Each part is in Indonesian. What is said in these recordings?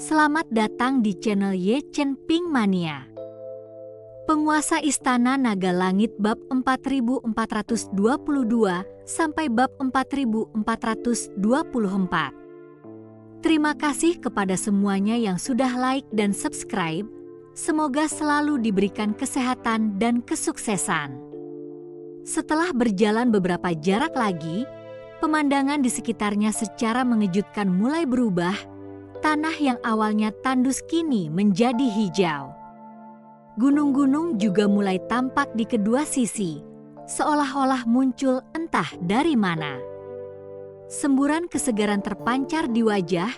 Selamat datang di channel Ye Chen Ping Mania. Penguasa Istana Naga Langit bab 4422 sampai bab 4424. Terima kasih kepada semuanya yang sudah like dan subscribe. Semoga selalu diberikan kesehatan dan kesuksesan. Setelah berjalan beberapa jarak lagi, pemandangan di sekitarnya secara mengejutkan mulai berubah. Tanah yang awalnya tandus kini menjadi hijau. Gunung-gunung juga mulai tampak di kedua sisi, seolah-olah muncul entah dari mana. Semburan kesegaran terpancar di wajah,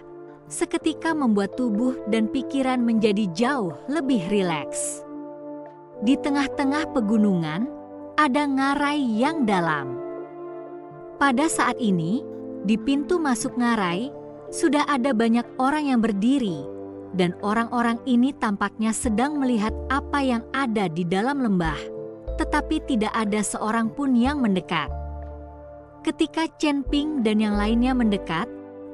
seketika membuat tubuh dan pikiran menjadi jauh lebih rileks. Di tengah-tengah pegunungan, ada ngarai yang dalam. Pada saat ini, di pintu masuk ngarai, sudah ada banyak orang yang berdiri, dan orang-orang ini tampaknya sedang melihat apa yang ada di dalam lembah, tetapi tidak ada seorang pun yang mendekat. Ketika Chen Ping dan yang lainnya mendekat,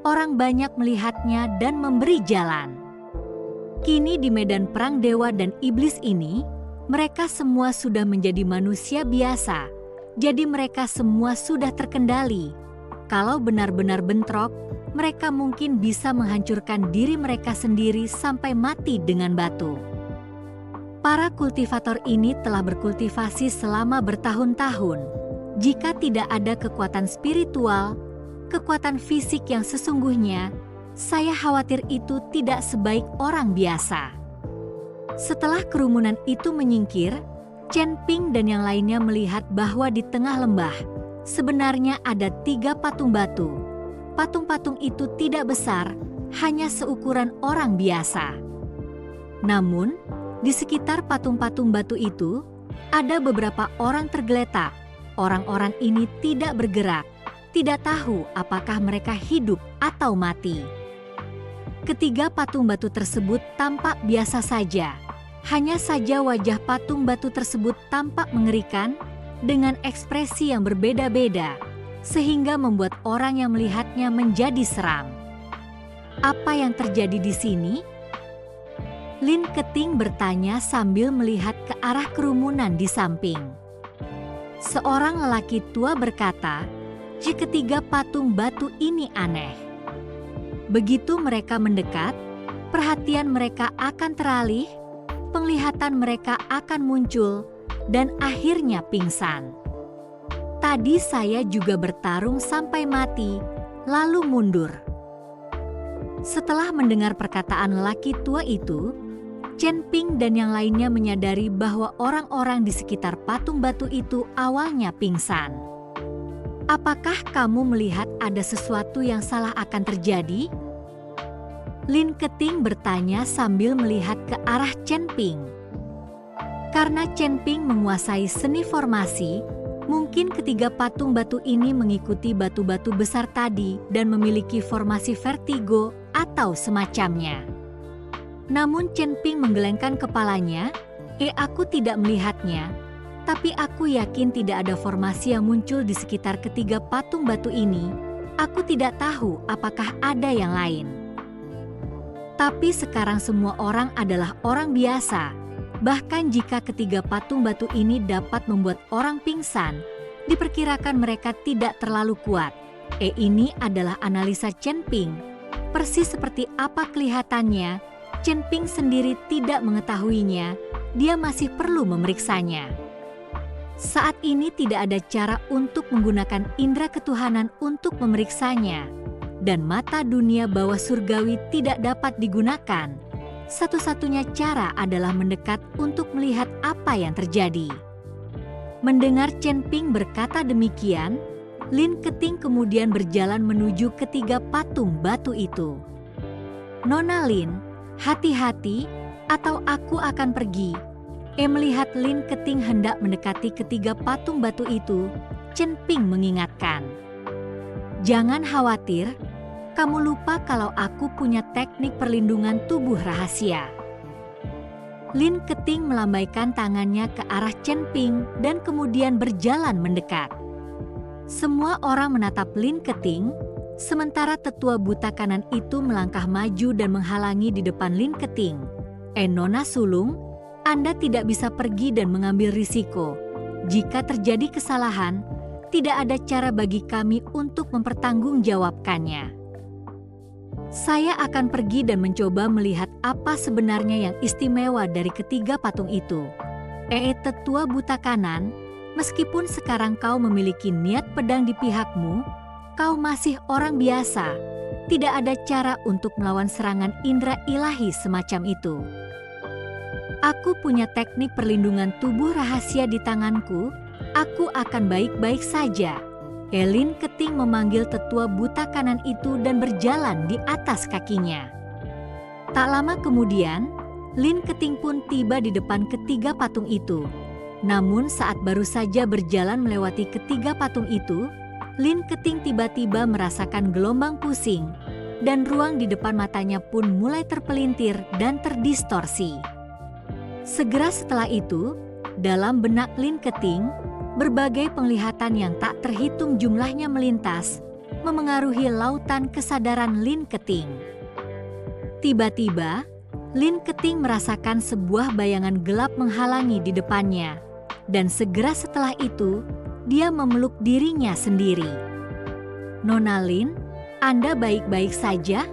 orang banyak melihatnya dan memberi jalan. Kini di medan perang dewa dan iblis ini, mereka semua sudah menjadi manusia biasa, jadi mereka semua sudah terkendali. Kalau benar-benar bentrok, mereka mungkin bisa menghancurkan diri mereka sendiri sampai mati dengan batu. Para kultivator ini telah berkultivasi selama bertahun-tahun. Jika tidak ada kekuatan spiritual, kekuatan fisik yang sesungguhnya, saya khawatir itu tidak sebaik orang biasa. Setelah kerumunan itu menyingkir, Chen Ping dan yang lainnya melihat bahwa di tengah lembah, sebenarnya ada 3 patung batu. Patung-patung itu tidak besar, hanya seukuran orang biasa. Namun, di sekitar patung-patung batu itu, ada beberapa orang tergeletak. Orang-orang ini tidak bergerak, tidak tahu apakah mereka hidup atau mati. Ketiga patung batu tersebut tampak biasa saja. Hanya saja wajah patung batu tersebut tampak mengerikan dengan ekspresi yang berbeda-beda, sehingga membuat orang yang melihatnya menjadi seram. Apa yang terjadi di sini? Lin Keting bertanya sambil melihat ke arah kerumunan di samping. Seorang lelaki tua berkata, ketiga patung batu ini aneh. Begitu mereka mendekat, perhatian mereka akan teralih, penglihatan mereka akan muncul, dan akhirnya pingsan. Tadi saya juga bertarung sampai mati, lalu mundur. Setelah mendengar perkataan lelaki tua itu, Chen Ping dan yang lainnya menyadari bahwa orang-orang di sekitar patung batu itu awalnya pingsan. Apakah kamu melihat ada sesuatu yang salah akan terjadi? Lin Keting bertanya sambil melihat ke arah Chen Ping. Karena Chen Ping menguasai seni formasi, mungkin ketiga patung batu ini mengikuti batu-batu besar tadi dan memiliki formasi vertigo atau semacamnya. Namun Chen Ping menggelengkan kepalanya, aku tidak melihatnya, tapi aku yakin tidak ada formasi yang muncul di sekitar ketiga patung batu ini. Aku tidak tahu apakah ada yang lain. Tapi sekarang semua orang adalah orang biasa. Bahkan jika ketiga patung batu ini dapat membuat orang pingsan, diperkirakan mereka tidak terlalu kuat. Ini adalah analisa Chen Ping. Persis seperti apa kelihatannya, Chen Ping sendiri tidak mengetahuinya, dia masih perlu memeriksanya. Saat ini tidak ada cara untuk menggunakan indera ketuhanan untuk memeriksanya, dan mata dunia bawah surgawi tidak dapat digunakan. Satu-satunya cara adalah mendekat untuk melihat apa yang terjadi. Mendengar Chen Ping berkata demikian, Lin Keting kemudian berjalan menuju ketiga patung batu itu. Nona Lin, hati-hati atau aku akan pergi. Melihat Lin Keting hendak mendekati ketiga patung batu itu, Chen Ping mengingatkan. Jangan khawatir. Kamu lupa kalau aku punya teknik perlindungan tubuh rahasia. Lin Keting melambaikan tangannya ke arah Chen Ping dan kemudian berjalan mendekat. Semua orang menatap Lin Keting, Sementara tetua buta kanan itu melangkah maju dan menghalangi di depan Lin Keting. Nona sulung, Anda tidak bisa pergi dan mengambil risiko. Jika terjadi kesalahan, tidak ada cara bagi kami untuk mempertanggungjawabkannya. Saya akan pergi dan mencoba melihat apa sebenarnya yang istimewa dari ketiga patung itu. Tetua buta kanan, meskipun sekarang kau memiliki niat pedang di pihakmu, kau masih orang biasa. Tidak ada cara untuk melawan serangan indera ilahi semacam itu. Aku punya teknik perlindungan tubuh rahasia di tanganku. Aku akan baik-baik saja. Lin Keting memanggil tetua buta kanan itu dan berjalan di atas kakinya. Tak lama kemudian, Lin Keting pun tiba di depan ketiga patung itu. Namun saat baru saja berjalan melewati ketiga patung itu, Lin Keting tiba-tiba merasakan gelombang pusing, dan ruang di depan matanya pun mulai terpelintir dan terdistorsi. Segera setelah itu, dalam benak Lin Keting, berbagai penglihatan yang tak terhitung jumlahnya melintas, memengaruhi lautan kesadaran Lin Keting. Tiba-tiba, Lin Keting merasakan sebuah bayangan gelap menghalangi di depannya, dan segera setelah itu, dia memeluk dirinya sendiri. Nona Lin, Anda baik-baik saja?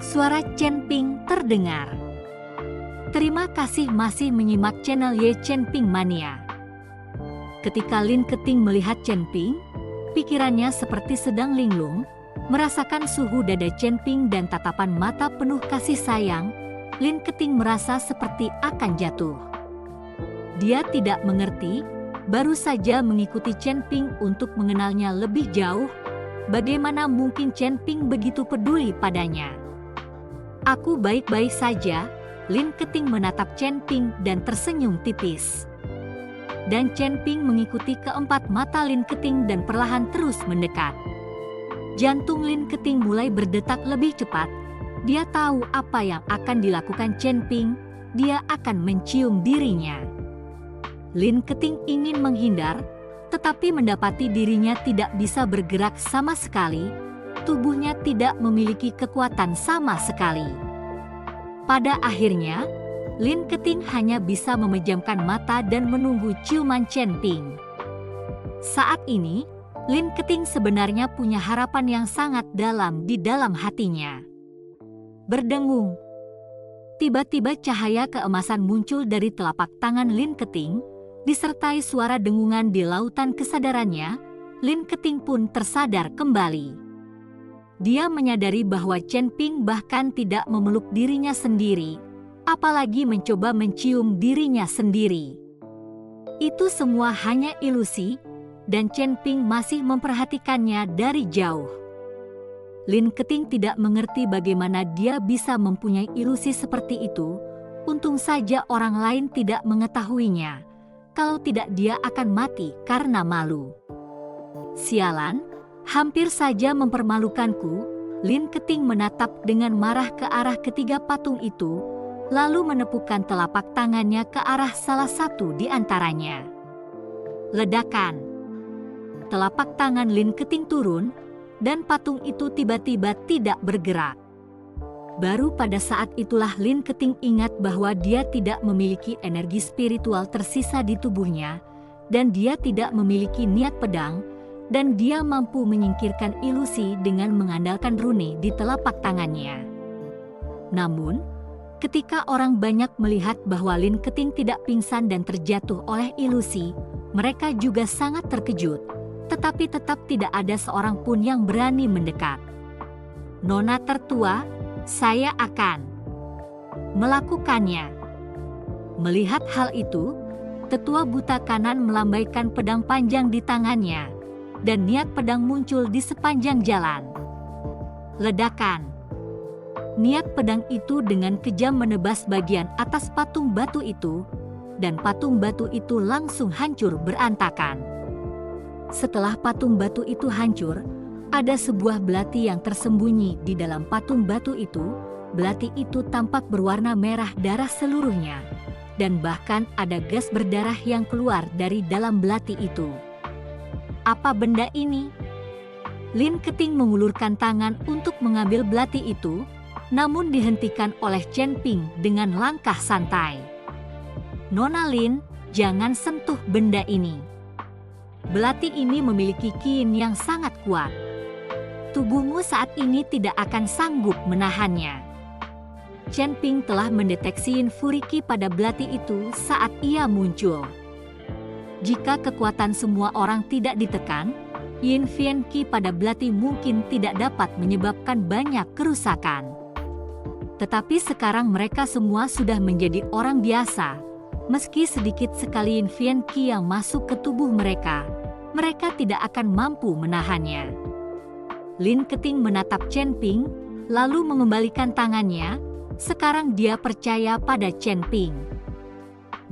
Suara Chen Ping terdengar. Terima kasih masih menyimak channel Ye Chen Ping Mania. Ketika Lin Keting melihat Chen Ping, pikirannya seperti sedang linglung, merasakan suhu dada Chen Ping dan tatapan mata penuh kasih sayang. Lin Keting merasa seperti akan jatuh. Dia tidak mengerti, baru saja mengikuti Chen Ping untuk mengenalnya lebih jauh, bagaimana mungkin Chen Ping begitu peduli padanya. Aku baik-baik saja, Lin Keting menatap Chen Ping dan tersenyum tipis. Dan Chen Ping mengikuti keempat mata Lin Keting dan perlahan terus mendekat. Jantung Lin Keting mulai berdetak lebih cepat. Dia tahu apa yang akan dilakukan Chen Ping, dia akan mencium dirinya. Lin Keting ingin menghindar, tetapi mendapati dirinya tidak bisa bergerak sama sekali. Tubuhnya tidak memiliki kekuatan sama sekali. Pada akhirnya, Lin Keting hanya bisa memejamkan mata dan menunggu ciuman Chen Ping. Saat ini, Lin Keting sebenarnya punya harapan yang sangat dalam di dalam hatinya. Berdengung. Tiba-tiba cahaya keemasan muncul dari telapak tangan Lin Keting, disertai suara dengungan di lautan kesadarannya. Lin Keting pun tersadar kembali. Dia menyadari bahwa Chen Ping bahkan tidak memeluk dirinya sendiri, apalagi mencoba mencium dirinya sendiri. Itu semua hanya ilusi, dan Chen Ping masih memperhatikannya dari jauh. Lin Keting tidak mengerti bagaimana dia bisa mempunyai ilusi seperti itu. Untung saja orang lain tidak mengetahuinya. Kalau tidak dia akan mati karena malu. Sialan, hampir saja mempermalukanku. Lin Keting menatap dengan marah ke arah ketiga patung itu, lalu menepukkan telapak tangannya ke arah salah satu di antaranya. Ledakan. Telapak tangan Lin Keting turun, dan patung itu tiba-tiba tidak bergerak. Baru pada saat itulah Lin Keting ingat bahwa dia tidak memiliki energi spiritual tersisa di tubuhnya, dan dia tidak memiliki niat pedang, dan dia mampu menyingkirkan ilusi dengan mengandalkan rune di telapak tangannya. Namun, ketika orang banyak melihat bahwa Lin Keting tidak pingsan dan terjatuh oleh ilusi, mereka juga sangat terkejut, tetapi tetap tidak ada seorang pun yang berani mendekat. Nona tertua, saya akan melakukannya. Melihat hal itu, tetua buta kanan melambaikan pedang panjang di tangannya, dan niat pedang muncul di sepanjang jalan. Ledakan. Niat pedang itu dengan kejam menebas bagian atas patung batu itu, dan patung batu itu langsung hancur berantakan. Setelah patung batu itu hancur, ada sebuah belati yang tersembunyi di dalam patung batu itu. Belati itu tampak berwarna merah darah seluruhnya, dan bahkan ada gas berdarah yang keluar dari dalam belati itu. Apa benda ini? Lin Keting mengulurkan tangan untuk mengambil belati itu, namun dihentikan oleh Chen Ping dengan langkah santai. "Nona Lin, jangan sentuh benda ini. Belati ini memiliki qin yang sangat kuat. Tubuhmu saat ini tidak akan sanggup menahannya." Chen Ping telah mendeteksi yin fury qi pada belati itu saat ia muncul. Jika kekuatan semua orang tidak ditekan, yin fian qi pada belati mungkin tidak dapat menyebabkan banyak kerusakan. Tetapi sekarang mereka semua sudah menjadi orang biasa. Meski sedikit sekali yin fian qi yang masuk ke tubuh mereka, mereka tidak akan mampu menahannya. Lin Keting menatap Chen Ping, lalu mengembalikan tangannya. Sekarang dia percaya pada Chen Ping.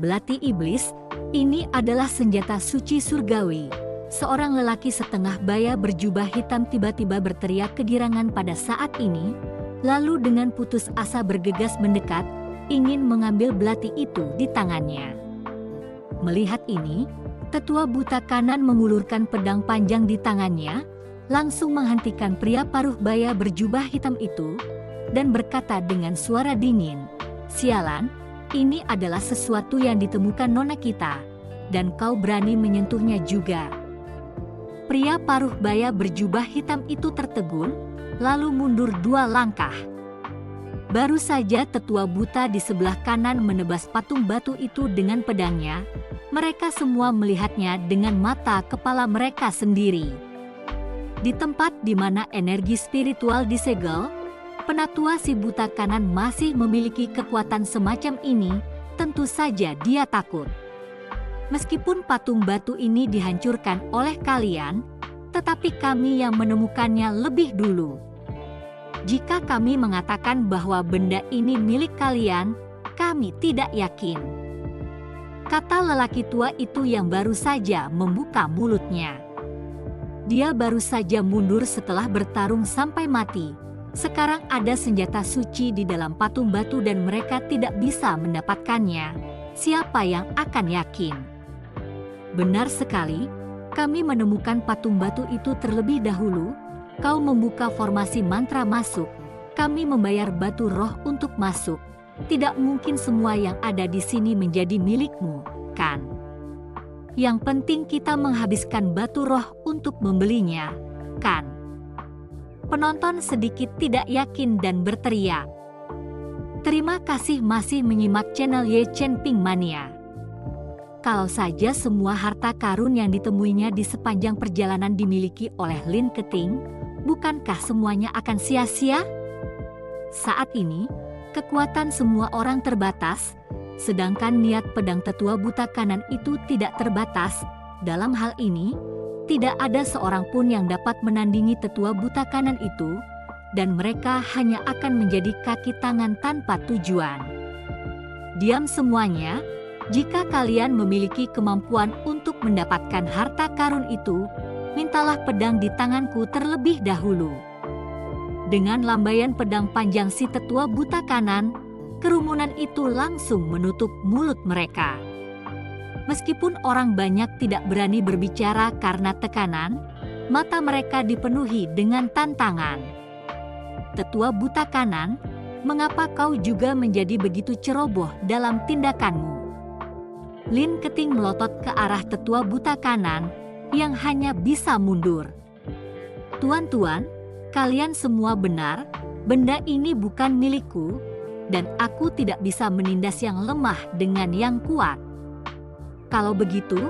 Belati iblis, ini adalah senjata suci surgawi. Seorang lelaki setengah baya berjubah hitam tiba-tiba berteriak kegirangan pada saat ini, lalu dengan putus asa bergegas mendekat, ingin mengambil belati itu di tangannya. Melihat ini, tetua buta kanan mengulurkan pedang panjang di tangannya, langsung menghentikan pria paruh baya berjubah hitam itu, dan berkata dengan suara dingin, "Sialan, ini adalah sesuatu yang ditemukan nona kita, dan kau berani menyentuhnya juga." Pria paruh baya berjubah hitam itu tertegun, lalu mundur 2 langkah. Baru saja tetua buta di sebelah kanan menebas patung batu itu dengan pedangnya, mereka semua melihatnya dengan mata kepala mereka sendiri. Di tempat di mana energi spiritual disegel, penatua si buta kanan masih memiliki kekuatan semacam ini, tentu saja dia takut. Meskipun patung batu ini dihancurkan oleh kalian, tetapi kami yang menemukannya lebih dulu. Jika kami mengatakan bahwa benda ini milik kalian, kami tidak yakin," kata lelaki tua itu yang baru saja membuka mulutnya. Dia baru saja mundur setelah bertarung sampai mati. Sekarang ada senjata suci di dalam patung batu dan mereka tidak bisa mendapatkannya. Siapa yang akan yakin? "Benar sekali, kami menemukan patung batu itu terlebih dahulu. Kau membuka formasi mantra masuk. Kami membayar batu roh untuk masuk. Tidak mungkin semua yang ada di sini menjadi milikmu, kan? Yang penting kita menghabiskan batu roh untuk membelinya, kan?" Penonton sedikit tidak yakin dan berteriak. Terima kasih masih menyimak channel Ye Chen Ping Mania. Kalau saja semua harta karun yang ditemuinya di sepanjang perjalanan dimiliki oleh Lin Keting, bukankah semuanya akan sia-sia? Saat ini, kekuatan semua orang terbatas, sedangkan niat pedang tetua buta kanan itu tidak terbatas. Dalam hal ini, tidak ada seorang pun yang dapat menandingi tetua buta kanan itu, dan mereka hanya akan menjadi kaki tangan tanpa tujuan. Diam semuanya. Jika kalian memiliki kemampuan untuk mendapatkan harta karun itu, mintalah pedang di tanganku terlebih dahulu. Dengan lambaian pedang panjang si tetua buta kanan, kerumunan itu langsung menutup mulut mereka. Meskipun orang banyak tidak berani berbicara karena tekanan, mata mereka dipenuhi dengan tantangan. Tetua buta kanan, mengapa kau juga menjadi begitu ceroboh dalam tindakanmu? Lin Keting melotot ke arah tetua buta kanan, yang hanya bisa mundur. "Tuan-tuan, kalian semua benar, benda ini bukan milikku, dan aku tidak bisa menindas yang lemah dengan yang kuat. Kalau begitu,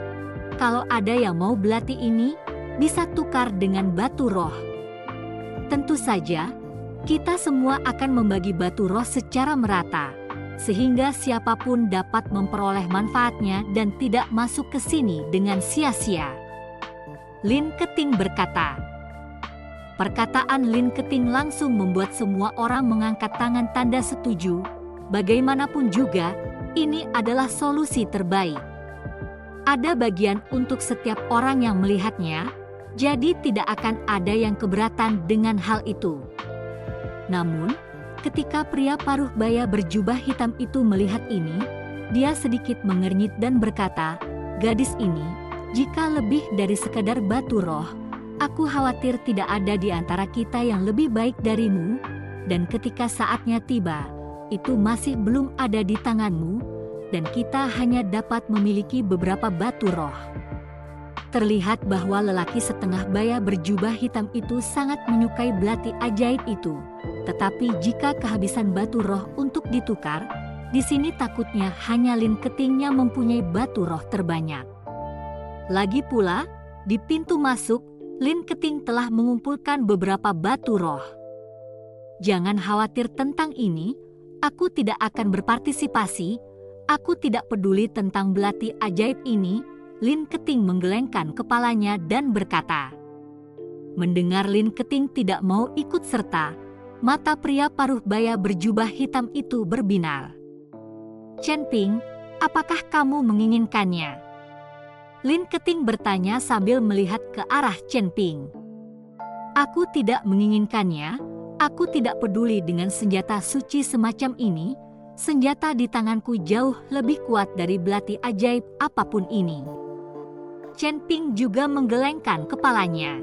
kalau ada yang mau belati ini, bisa tukar dengan batu roh. Tentu saja, kita semua akan membagi batu roh secara merata, sehingga siapapun dapat memperoleh manfaatnya dan tidak masuk ke sini dengan sia-sia," Lin Keting berkata. Perkataan Lin Keting langsung membuat semua orang mengangkat tangan tanda setuju. Bagaimanapun juga, ini adalah solusi terbaik. Ada bagian untuk setiap orang yang melihatnya, jadi tidak akan ada yang keberatan dengan hal itu. Namun, ketika pria paruh baya berjubah hitam itu melihat ini, dia sedikit mengernyit dan berkata, "Gadis ini, jika lebih dari sekadar batu roh, Aku khawatir tidak ada di antara kita yang lebih baik darimu, dan ketika saatnya tiba, itu masih belum ada di tanganmu, dan kita hanya dapat memiliki beberapa batu roh. Terlihat bahwa lelaki setengah baya berjubah hitam itu sangat menyukai belati ajaib itu. Tetapi jika kehabisan batu roh untuk ditukar, di sini takutnya hanya Lin Keting yang mempunyai batu roh terbanyak. Lagi pula, di pintu masuk, Lin Keting telah mengumpulkan beberapa batu roh. Jangan khawatir tentang ini, aku tidak akan berpartisipasi, aku tidak peduli tentang belati ajaib ini. Lin Keting menggelengkan kepalanya dan berkata. Mendengar Lin Keting tidak mau ikut serta, mata pria paruh baya berjubah hitam itu berbinar. Chen Ping, apakah kamu menginginkannya? Lin Keting bertanya sambil melihat ke arah Chen Ping. Aku tidak menginginkannya, aku tidak peduli dengan senjata suci semacam ini, senjata di tanganku jauh lebih kuat dari belati ajaib apapun ini. Chen Ping juga menggelengkan kepalanya.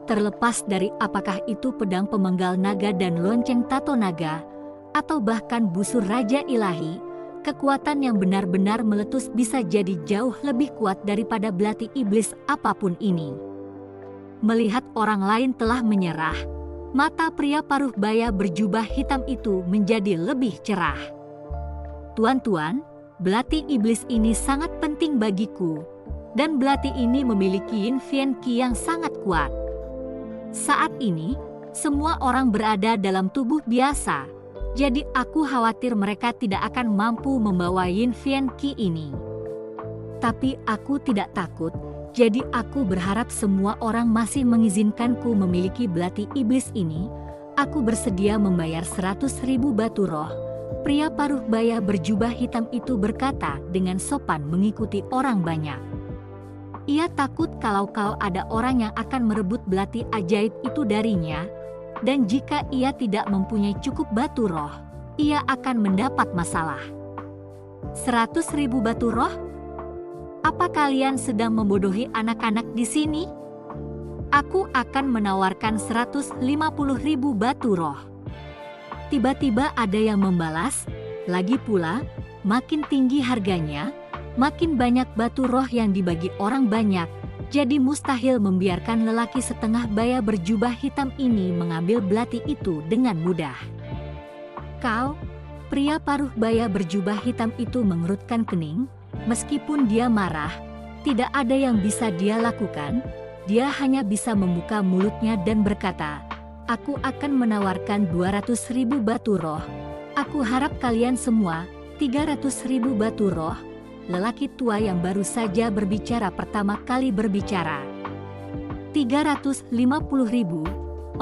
Terlepas dari apakah itu pedang pemenggal naga dan lonceng tato naga, atau bahkan busur Raja Ilahi, kekuatan yang benar-benar meletus bisa jadi jauh lebih kuat daripada belati iblis apapun ini. Melihat orang lain telah menyerah, mata pria paruh baya berjubah hitam itu menjadi lebih cerah. Tuan-tuan, belati iblis ini sangat penting bagiku, dan belati ini memiliki Yin Fian Qi yang sangat kuat. Saat ini, semua orang berada dalam tubuh biasa, jadi aku khawatir mereka tidak akan mampu membawa Yin Fian Qi ini. Tapi aku tidak takut, jadi aku berharap semua orang masih mengizinkanku memiliki belati iblis ini. Aku bersedia membayar 100.000 batu roh. Pria paruh baya berjubah hitam itu berkata dengan sopan mengikuti orang banyak. Ia takut kalau ada orang yang akan merebut belati ajaib itu darinya, dan jika ia tidak mempunyai cukup batu roh, ia akan mendapat masalah. 100.000 batu roh? Apa kalian sedang membodohi anak-anak di sini? Aku akan menawarkan 150.000 batu roh. Tiba-tiba ada yang membalas, lagi pula, makin tinggi harganya, makin banyak batu roh yang dibagi orang banyak, jadi mustahil membiarkan lelaki setengah baya berjubah hitam ini mengambil belati itu dengan mudah. Kau, pria paruh baya berjubah hitam itu mengerutkan kening, meskipun dia marah, tidak ada yang bisa dia lakukan, dia hanya bisa membuka mulutnya dan berkata, aku akan menawarkan 200.000 batu roh, aku harap kalian semua, 300.000 batu roh. Lelaki tua yang baru saja berbicara pertama kali berbicara. 350.000, 400.000,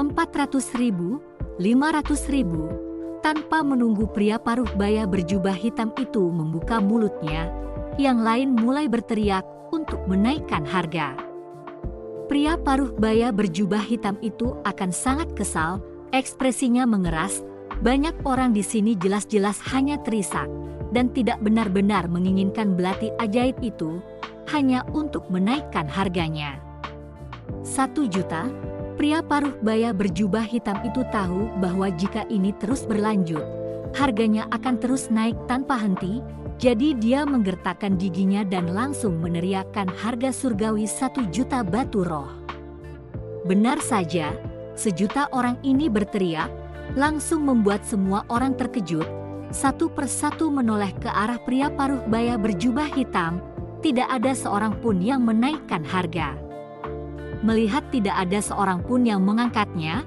500.000. Tanpa menunggu pria paruh baya berjubah hitam itu membuka mulutnya, yang lain mulai berteriak untuk menaikkan harga. Pria paruh baya berjubah hitam itu akan sangat kesal, ekspresinya mengeras. Banyak orang di sini jelas-jelas hanya terisak dan tidak benar-benar menginginkan belati ajaib itu, hanya untuk menaikkan harganya. 1 juta, pria paruh baya berjubah hitam itu tahu bahwa jika ini terus berlanjut, harganya akan terus naik tanpa henti, jadi dia menggertakkan giginya dan langsung meneriakkan harga surgawi 1 juta batu roh. Benar saja, 1 juta orang ini berteriak, langsung membuat semua orang terkejut, satu persatu menoleh ke arah pria paruh baya berjubah hitam, tidak ada seorang pun yang menaikkan harga. Melihat tidak ada seorang pun yang mengangkatnya,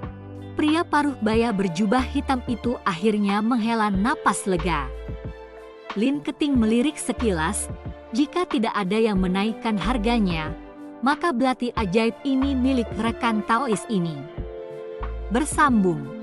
pria paruh baya berjubah hitam itu akhirnya menghela napas lega. Lin Keting melirik sekilas, jika tidak ada yang menaikkan harganya, maka belati ajaib ini milik rekan Taois ini. Bersambung.